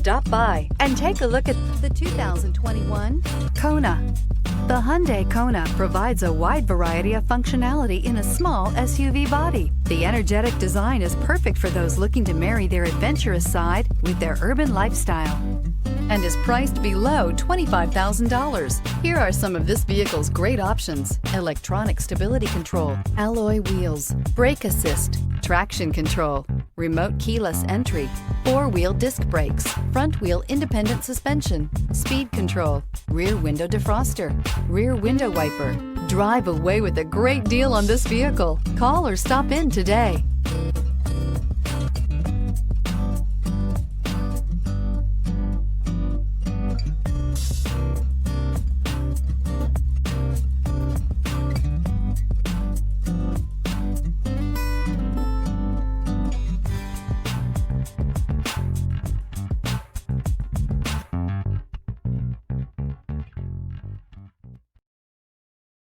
Stop by and take a look at the 2021 Kona. The Hyundai Kona provides a wide variety of functionality in a small SUV body. The energetic design is perfect for those looking to marry their adventurous side with their urban lifestyle and is priced below $25,000. Here are some of this vehicle's great options: electronic stability control, alloy wheels, brake assist, traction control, remote keyless entry, four-wheel disc brakes, front-wheel independent suspension, speed control, rear window defroster, rear window wiper. Drive away with a great deal on this vehicle. Call or stop in today.